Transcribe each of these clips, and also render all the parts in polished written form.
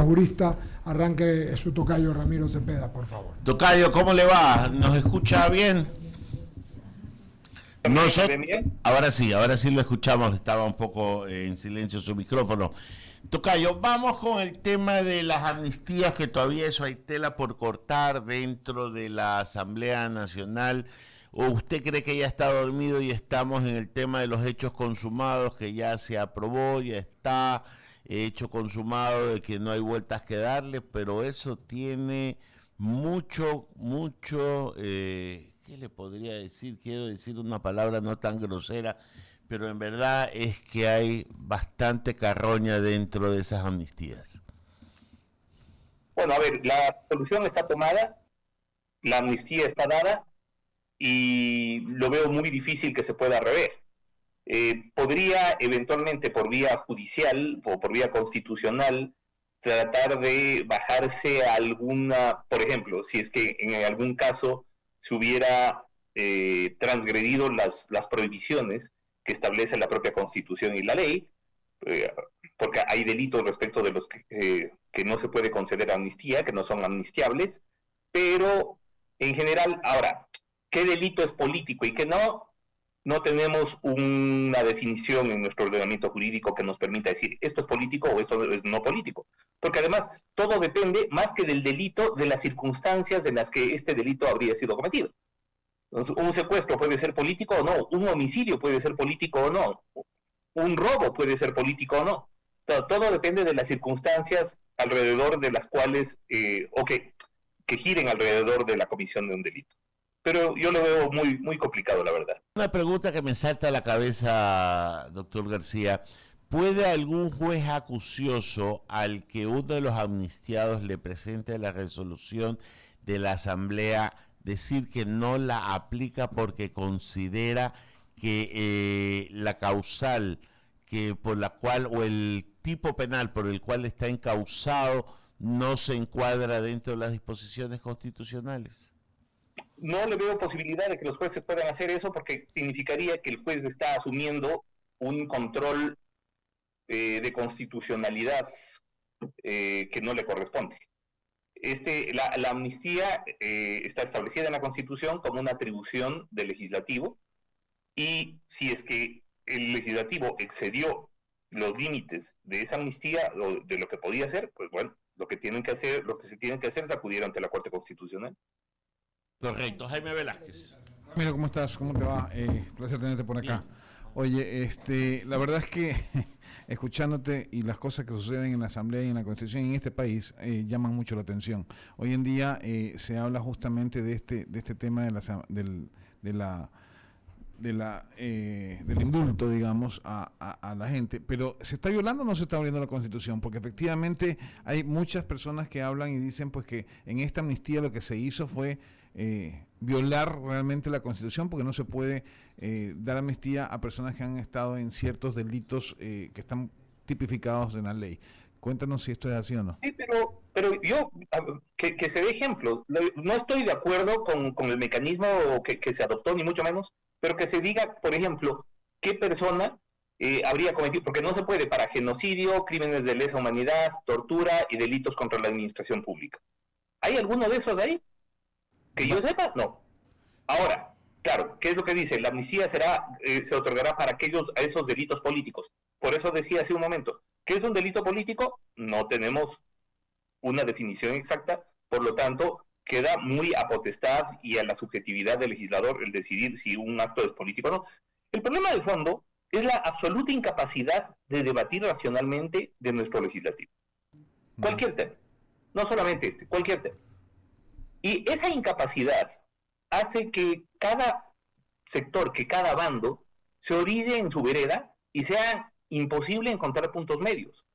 jurista, arranque su tocayo Ramiro Cepeda, por favor. Tocayo, ¿cómo le va? ¿Nos escucha bien? Ahora sí lo escuchamos, estaba un poco en silencio su micrófono. Tocayo, vamos con el tema de las amnistías, que todavía eso hay tela por cortar dentro de la Asamblea Nacional. ¿O usted cree que ya está dormido y estamos en el tema de los hechos consumados, que ya se aprobó, ya está hecho consumado, de que no hay vueltas que darle? Pero eso tiene mucho, ¿qué le podría decir? Quiero decir una palabra no tan grosera, pero en verdad es que hay bastante carroña dentro de esas amnistías. Bueno, a ver, la solución está tomada, la amnistía está dada y lo veo muy difícil que se pueda rever. Podría eventualmente por vía judicial o por vía constitucional tratar de bajarse a alguna, por ejemplo, si es que en algún caso se hubiera transgredido las prohibiciones que establece la propia Constitución y la ley, porque hay delitos respecto de los que no se puede conceder amnistía, que no son amnistiables, pero en general, ahora, ¿qué delito es político y qué no? No tenemos una definición en nuestro ordenamiento jurídico que nos permita decir esto es político o esto es no político, porque además todo depende, más que del delito, de las circunstancias en las que este delito habría sido cometido. Entonces, un secuestro puede ser político o no, un homicidio puede ser político o no, un robo puede ser político o no. Todo depende de las circunstancias alrededor de las cuales, que giren alrededor de la comisión de un delito. Pero yo lo veo muy complicado, la verdad. Una pregunta que me salta a la cabeza, doctor García. ¿Puede algún juez acucioso al que uno de los amnistiados le presente la resolución de la Asamblea decir que no la aplica porque considera que la causal por la cual, o el tipo penal por el cual está encausado, no se encuadra dentro de las disposiciones constitucionales? No le veo posibilidad de que los jueces puedan hacer eso, porque significaría que el juez está asumiendo un control de constitucionalidad que no le corresponde. La amnistía está establecida en la Constitución como una atribución del legislativo, y si es que el legislativo excedió los límites de esa amnistía, de lo que podía hacer, pues bueno, lo que se tiene que hacer es acudir ante la Corte Constitucional. Correcto. Jaime Velázquez. Mira, ¿cómo estás? ¿Cómo te va? Placer tenerte por acá. Oye, la verdad es que escuchándote y las cosas que suceden en la Asamblea y en la Constitución y en este país llaman mucho la atención. Hoy en día se habla justamente de este tema del indulto, digamos, a la gente, pero ¿se está violando o no se está violando la Constitución? Porque efectivamente hay muchas personas que hablan y dicen pues que en esta amnistía lo que se hizo fue violar realmente la Constitución, porque no se puede dar amnistía a personas que han estado en ciertos delitos que están tipificados en la ley. Cuéntanos si esto es así o no. Sí, pero yo, que se dé ejemplo, no estoy de acuerdo con el mecanismo que se adoptó, ni mucho menos, pero que se diga, por ejemplo, qué persona habría cometido, porque no se puede para genocidio, crímenes de lesa humanidad, tortura y delitos contra la administración pública. ¿Hay alguno de esos ahí? Que yo sepa, no. Ahora, claro, ¿qué es lo que dice? La amnistía se otorgará para esos delitos políticos. Por eso decía hace un momento, ¿qué es un delito político? No tenemos una definición exacta, por lo tanto, queda muy a potestad y a la subjetividad del legislador el decidir si un acto es político o no. El problema de fondo es la absoluta incapacidad de debatir racionalmente de nuestro legislativo. Cualquier tema, no solamente cualquier tema. Y esa incapacidad hace que cada sector, que cada bando, se orille en su vereda y sea imposible encontrar puntos medios.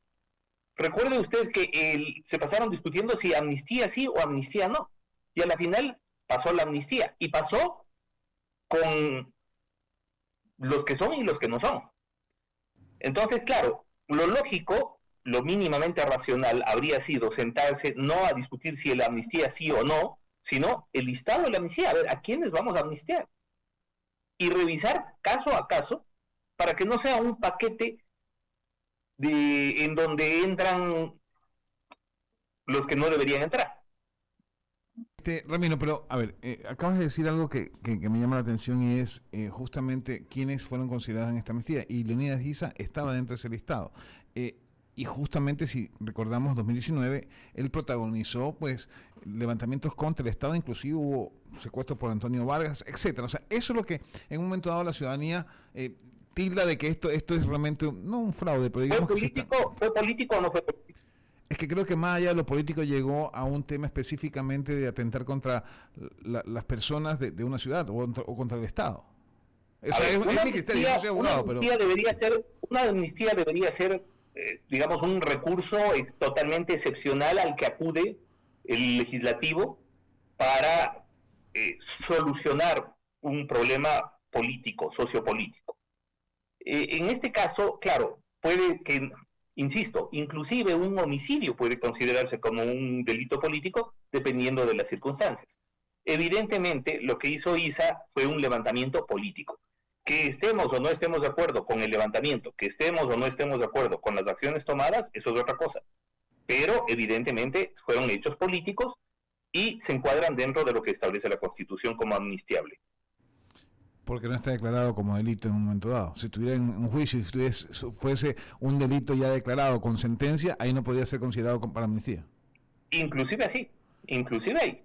Recuerde usted que se pasaron discutiendo si amnistía sí o amnistía no. Y a la final pasó la amnistía. Y pasó con los que son y los que no son. Entonces, claro, lo lógico, lo mínimamente racional habría sido sentarse no a discutir si la amnistía sí o no, sino el listado de la amnistía, a ver, ¿a quiénes vamos a amnistiar? Y revisar caso a caso para que no sea un paquete en donde entran los que no deberían entrar. Ramiro, pero a ver, acabas de decir algo que me llama la atención y es justamente quiénes fueron considerados en esta amnistía. Y Leonidas Issa estaba dentro de ese listado. Y justamente, si recordamos, 2019, él protagonizó pues levantamientos contra el Estado, inclusive hubo secuestros por Antonio Vargas, etcétera. O sea, eso es lo que en un momento dado la ciudadanía tilda de que esto es realmente, no un fraude, pero digamos ¿Fue político o no fue político? Es que creo que más allá de lo político llegó a un tema específicamente de atentar contra las personas de una ciudad o contra el Estado. O sea, es mi criterio, yo no soy abogado, pero... Una amnistía debería ser, digamos, un recurso totalmente excepcional al que acude el legislativo para solucionar un problema político, sociopolítico. En este caso, claro, puede que... Insisto, inclusive un homicidio puede considerarse como un delito político dependiendo de las circunstancias. Evidentemente, lo que hizo Issa fue un levantamiento político. Que estemos o no estemos de acuerdo con el levantamiento, que estemos o no estemos de acuerdo con las acciones tomadas, eso es otra cosa. Pero evidentemente fueron hechos políticos y se encuadran dentro de lo que establece la Constitución como amnistiable. Porque no está declarado como delito en un momento dado. Si estuviera en un juicio, si fuese un delito ya declarado con sentencia, ahí no podría ser considerado para amnistía. Inclusive así, inclusive ahí.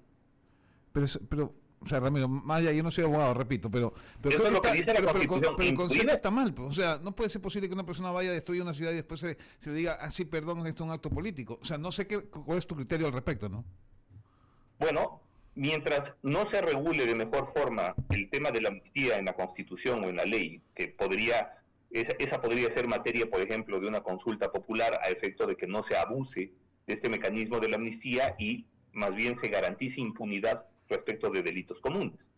Pero o sea, Ramiro, más allá, yo no soy abogado, repito, pero eso es lo que dice la Constitución. Pero el concepto está mal. O sea, no puede ser posible que una persona vaya a destruir una ciudad y después se le diga, sí, perdón, esto es un acto político. O sea, no sé cuál es tu criterio al respecto, ¿no? Bueno, mientras no se regule de mejor forma el tema de la amnistía en la Constitución o en la ley, que esa podría ser materia, por ejemplo, de una consulta popular a efecto de que no se abuse de este mecanismo de la amnistía y más bien se garantice impunidad respecto de delitos comunes.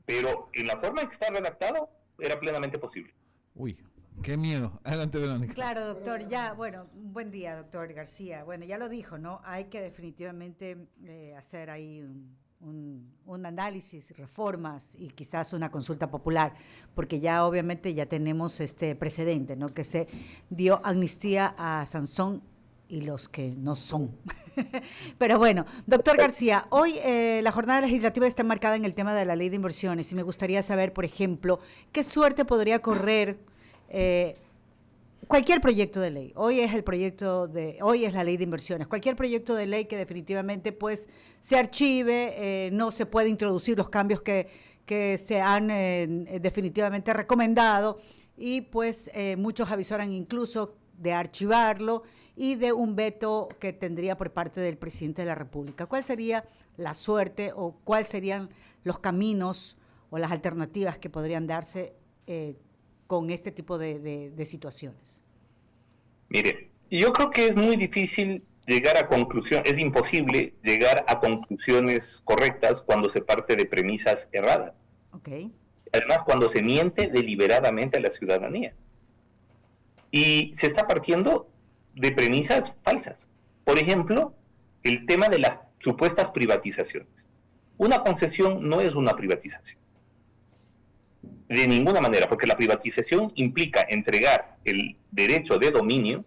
Pero en la forma en que está redactado, era plenamente posible. Uy, qué miedo. Adelante, Verónica. Claro, doctor, ya, bueno, buen día, doctor García. Bueno, ya lo dijo, ¿no? Hay que definitivamente hacer ahí un análisis, reformas y quizás una consulta popular, porque ya obviamente ya tenemos este precedente, ¿no? Que se dio amnistía a Sansón y los que no son. Pero bueno, doctor García, hoy la jornada legislativa está marcada en el tema de la ley de inversiones y me gustaría saber, por ejemplo, qué suerte podría correr cualquier proyecto de ley. Hoy es la ley de inversiones. Cualquier proyecto de ley que definitivamente pues se archive, no se puede introducir los cambios que se han definitivamente recomendado y pues muchos avisoran incluso de archivarlo y de un veto que tendría por parte del presidente de la República. ¿Cuál sería la suerte o cuáles serían los caminos o las alternativas que podrían darse con este tipo de situaciones? Mire, yo creo que es muy difícil llegar a conclusiones, es imposible llegar a conclusiones correctas cuando se parte de premisas erradas. Okay. Además, cuando se miente deliberadamente a la ciudadanía. Y se está partiendo de premisas falsas. Por ejemplo, el tema de las supuestas privatizaciones. Una concesión no es una privatización. De ninguna manera, porque la privatización implica entregar el derecho de dominio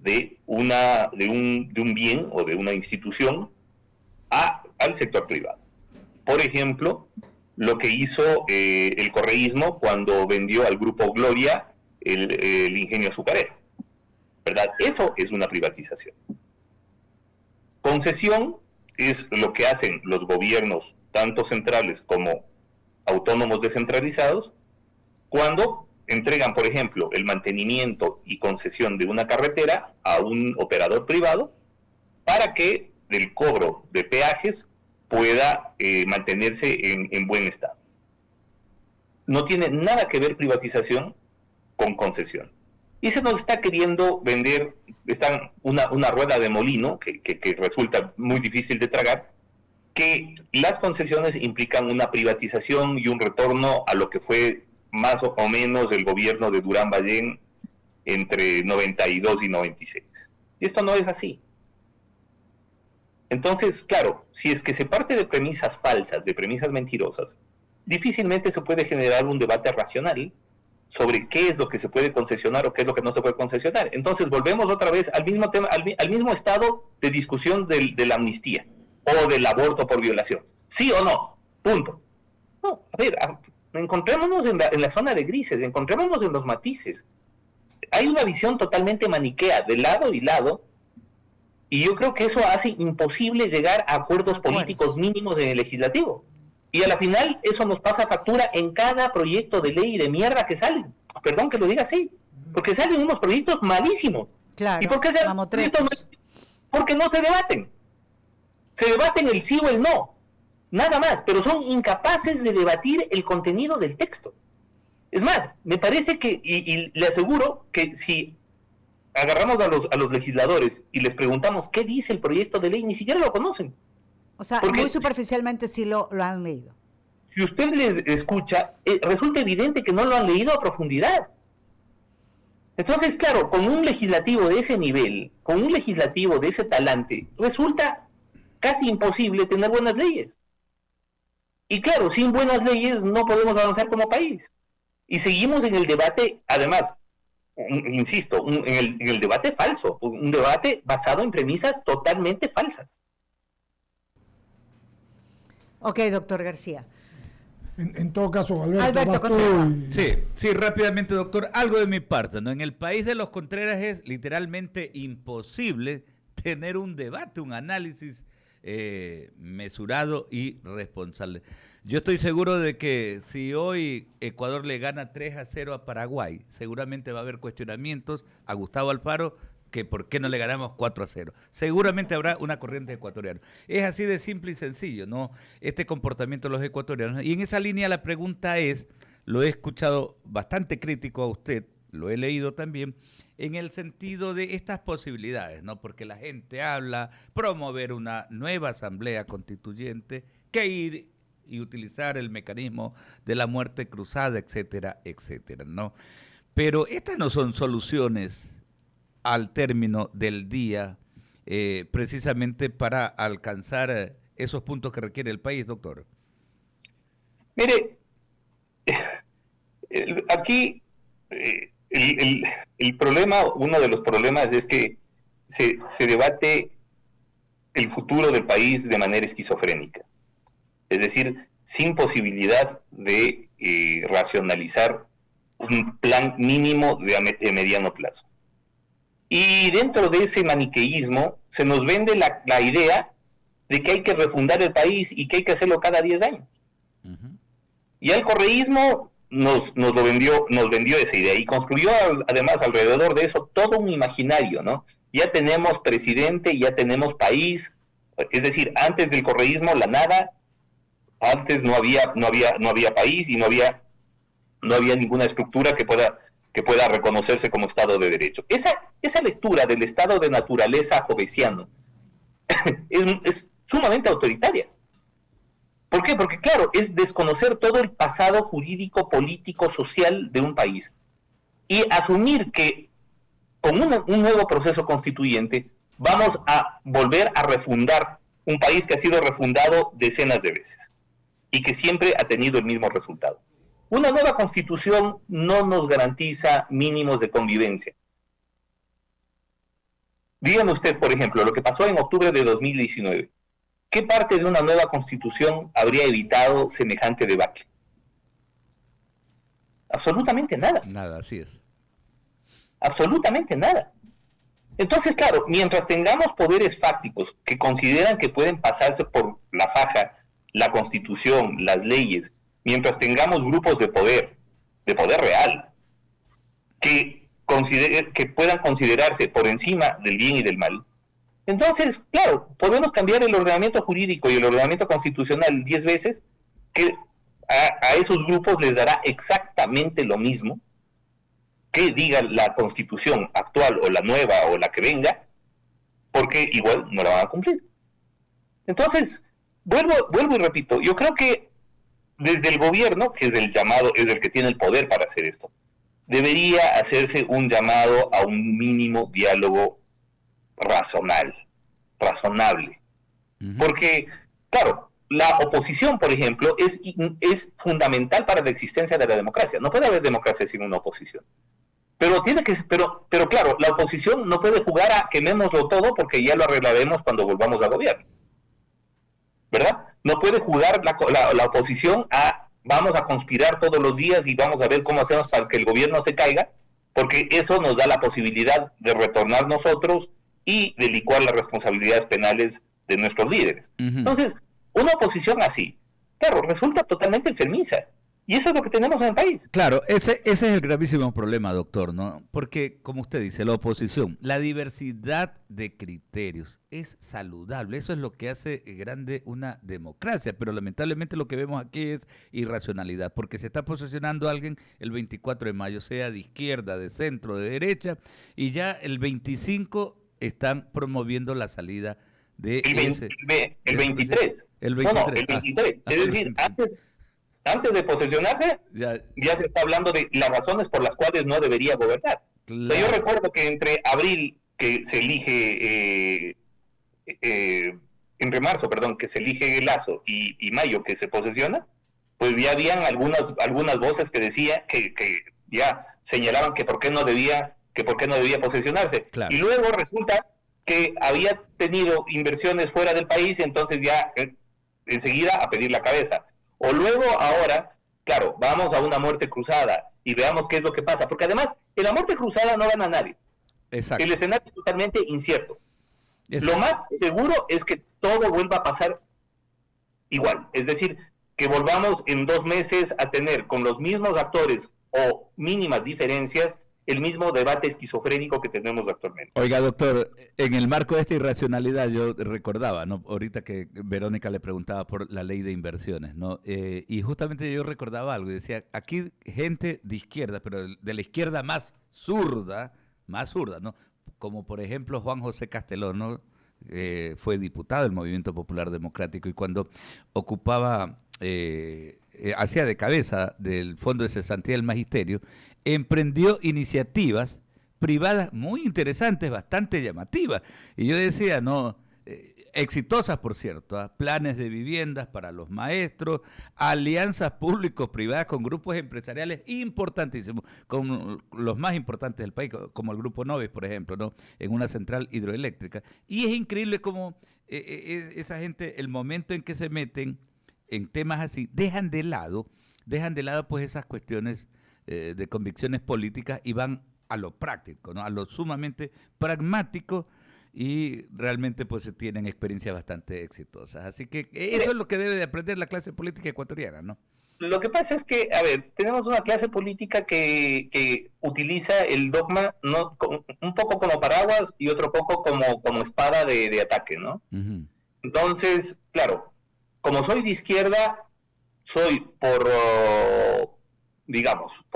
de un bien o de una institución al sector privado. Por ejemplo, lo que hizo el correísmo cuando vendió al grupo Gloria el ingenio azucarero, ¿verdad? Eso es una privatización. Concesión es lo que hacen los gobiernos, tanto centrales como autónomos descentralizados, cuando entregan, por ejemplo, el mantenimiento y concesión de una carretera a un operador privado para que del cobro de peajes pueda mantenerse en buen estado. No tiene nada que ver privatización con concesión. Y se nos está queriendo vender una rueda de molino que resulta muy difícil de tragar, que las concesiones implican una privatización y un retorno a lo que fue más o menos el gobierno de Durán Ballén entre 92 y 96. Y esto no es así. Entonces, claro, si es que se parte de premisas falsas, de premisas mentirosas, difícilmente se puede generar un debate racional sobre qué es lo que se puede concesionar o qué es lo que no se puede concesionar. Entonces volvemos otra vez al mismo tema, al mismo estado de discusión de la amnistía o del aborto por violación. ¿Sí o no? Punto. No, a ver, encontrémonos en la zona de grises, encontrémonos en los matices. Hay una visión totalmente maniquea de lado y lado, y yo creo que eso hace imposible llegar a acuerdos políticos mínimos en el legislativo. Y a la final eso nos pasa factura en cada proyecto de ley de mierda que salen. Perdón que lo diga así, porque salen unos proyectos malísimos. Claro, ¿Y por qué salen proyectos malísimos? Porque no se debaten. Se debaten el sí o el no. Nada más, pero son incapaces de debatir el contenido del texto. Es más, me parece que, y le aseguro que si agarramos a los legisladores y les preguntamos qué dice el proyecto de ley, ni siquiera lo conocen. O sea, porque muy superficialmente sí lo han leído. Si usted les escucha, resulta evidente que no lo han leído a profundidad. Entonces, claro, con un legislativo de ese nivel, con un legislativo de ese talante, resulta casi imposible tener buenas leyes. Y claro, sin buenas leyes no podemos avanzar como país. Y seguimos en el debate, además, insisto, en el debate falso, un debate basado en premisas totalmente falsas. Ok, doctor García. En todo caso, Alberto, vas tú continúa. Sí, rápidamente, doctor. Algo de mi parte, ¿no? En el país de los Contreras es literalmente imposible tener un debate, un análisis mesurado y responsable. Yo estoy seguro de que si hoy Ecuador le gana 3-0 a Paraguay, seguramente va a haber cuestionamientos a Gustavo Alfaro que por qué no le ganamos 4-0. Seguramente habrá una corriente ecuatoriana. Es así de simple y sencillo, ¿no? Este comportamiento de los ecuatorianos. Y en esa línea la pregunta es, lo he escuchado bastante crítico a usted, lo he leído también, en el sentido de estas posibilidades, ¿no? Porque la gente habla, promover una nueva asamblea constituyente, que ir y utilizar el mecanismo de la muerte cruzada, etcétera, etcétera, ¿no? Pero estas no son soluciones al término del día, precisamente para alcanzar esos puntos que requiere el país, doctor. Mire, aquí el problema, uno de los problemas es que se debate el futuro del país de manera esquizofrénica. Es decir, sin posibilidad de racionalizar un plan mínimo de mediano plazo. Y dentro de ese maniqueísmo se nos vende la idea de que hay que refundar el país y que hay que hacerlo cada 10 años. Uh-huh. Y el correísmo nos vendió esa idea y construyó además alrededor de eso todo un imaginario, ¿no? Ya tenemos presidente, ya tenemos país, es decir, antes del correísmo la nada, antes no había país y no había ninguna estructura que pueda reconocerse como Estado de Derecho. Esa lectura del Estado de naturaleza jovesiano es sumamente autoritaria. ¿Por qué? Porque, claro, es desconocer todo el pasado jurídico, político, social de un país y asumir que con un nuevo proceso constituyente vamos a volver a refundar un país que ha sido refundado decenas de veces y que siempre ha tenido el mismo resultado. Una nueva constitución no nos garantiza mínimos de convivencia. Díganme usted, por ejemplo, lo que pasó en octubre de 2019. ¿Qué parte de una nueva constitución habría evitado semejante debacle? Absolutamente nada. Nada, así es. Absolutamente nada. Entonces, claro, mientras tengamos poderes fácticos que consideran que pueden pasarse por la faja la Constitución, las leyes, mientras tengamos grupos de poder real, que puedan considerarse por encima del bien y del mal, entonces, claro, podemos cambiar el ordenamiento jurídico y el ordenamiento constitucional 10 veces, que a esos grupos les dará exactamente lo mismo que diga la Constitución actual o la nueva o la que venga, porque igual no la van a cumplir. Entonces, vuelvo y repito, yo creo que desde el gobierno, que es el que tiene el poder para hacer esto, debería hacerse un llamado a un mínimo diálogo razonable. Uh-huh. Porque, claro, la oposición, por ejemplo, es fundamental para la existencia de la democracia. No puede haber democracia sin una oposición. Pero pero claro, la oposición no puede jugar a quemémoslo todo porque ya lo arreglaremos cuando volvamos al gobierno, ¿verdad? No puede jugar la oposición a vamos a conspirar todos los días y vamos a ver cómo hacemos para que el gobierno se caiga, porque eso nos da la posibilidad de retornar nosotros y de licuar las responsabilidades penales de nuestros líderes. Entonces, una oposición así, claro, resulta totalmente enfermiza. Y eso es lo que tenemos en el país. Claro, ese es el gravísimo problema, doctor, ¿no? Porque, como usted dice, la oposición, la diversidad de criterios es saludable. Eso es lo que hace grande una democracia. Pero lamentablemente lo que vemos aquí es irracionalidad, porque se está posicionando alguien el 24 de mayo, sea de izquierda, de centro, de derecha, y ya el 25 están promoviendo la salida de el 23. El 23. No, el 23. Es decir, antes de posesionarse, ya se está hablando de las razones por las cuales no debería gobernar. Claro. Yo recuerdo que entre abril, que se elige, entre marzo, perdón, que se elige Lasso, y mayo, que se posesiona, pues ya habían algunas voces que decían, que ya señalaban que por qué no debía posesionarse. Claro. Y luego resulta que había tenido inversiones fuera del país, entonces ya enseguida a pedir la cabeza. O luego ahora, claro, vamos a una muerte cruzada y veamos qué es lo que pasa. Porque además, en la muerte cruzada no gana nadie. Exacto. El escenario es totalmente incierto. Exacto. Lo más seguro es que todo vuelva a pasar igual. Es decir, que volvamos en 2 meses a tener con los mismos actores o mínimas diferencias el mismo debate esquizofrénico que tenemos actualmente. Oiga, doctor, en el marco de esta irracionalidad yo recordaba, ¿no? Ahorita que Verónica le preguntaba por la ley de inversiones, ¿no? Y justamente yo recordaba algo y decía, aquí gente de izquierda, pero de la izquierda más zurda, ¿no? Como por ejemplo Juan José Castelón, ¿no? Fue diputado del Movimiento Popular Democrático y cuando ocupaba, hacía de cabeza del Fondo de Cesantía del Magisterio, emprendió iniciativas privadas muy interesantes, bastante llamativas. Y yo decía, no, exitosas por cierto, planes de viviendas para los maestros, alianzas público-privadas con grupos empresariales importantísimos, con los más importantes del país, como el Grupo Novis, por ejemplo, ¿no? En una central hidroeléctrica. Y es increíble cómo esa gente, el momento en que se meten en temas así, dejan de lado pues esas cuestiones de convicciones políticas y van a lo práctico, ¿no? A lo sumamente pragmático y realmente pues tienen experiencias bastante exitosas. Así que eso es lo que debe de aprender la clase política ecuatoriana, ¿no? Lo que pasa es que, a ver, tenemos una clase política que utiliza el dogma no un poco como paraguas y otro poco como espada de ataque, ¿no? Uh-huh. Entonces, claro, como soy de izquierda, soy por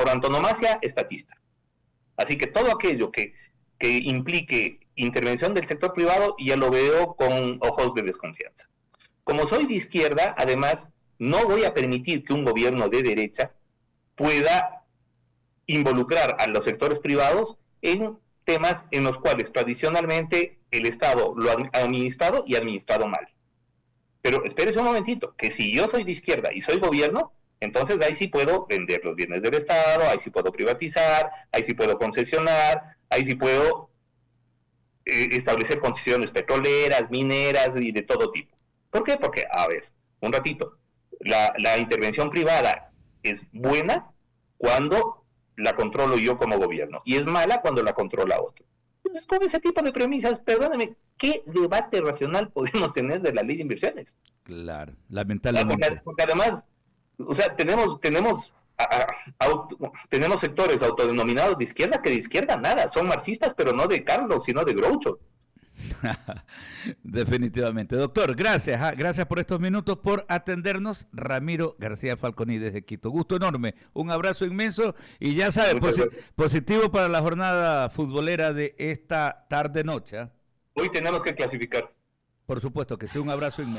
antonomasia, estatista. Así que todo aquello que implique intervención del sector privado ya lo veo con ojos de desconfianza. Como soy de izquierda, además, no voy a permitir que un gobierno de derecha pueda involucrar a los sectores privados en temas en los cuales tradicionalmente el Estado lo ha administrado y administrado mal. Pero espérese un momentito, que si yo soy de izquierda y soy gobierno, entonces ahí sí puedo vender los bienes del Estado, ahí sí puedo privatizar, ahí sí puedo concesionar, ahí sí puedo establecer concesiones petroleras, mineras y de todo tipo. ¿Por qué? Porque, a ver, un ratito, la intervención privada es buena cuando la controlo yo como gobierno y es mala cuando la controla otro. Entonces, con ese tipo de premisas, perdóname, ¿qué debate racional podemos tener de la ley de inversiones? Claro, lamentablemente. Porque además, o sea, tenemos sectores autodenominados de izquierda que de izquierda nada, son marxistas, pero no de Carlos, sino de Groucho. Definitivamente. Doctor, gracias por estos minutos, por atendernos. Ramiro García Falconi desde Quito. Gusto enorme, un abrazo inmenso y ya sabe, positivo para la jornada futbolera de esta tarde-noche. Hoy tenemos que clasificar. Por supuesto que sí, un abrazo inmenso.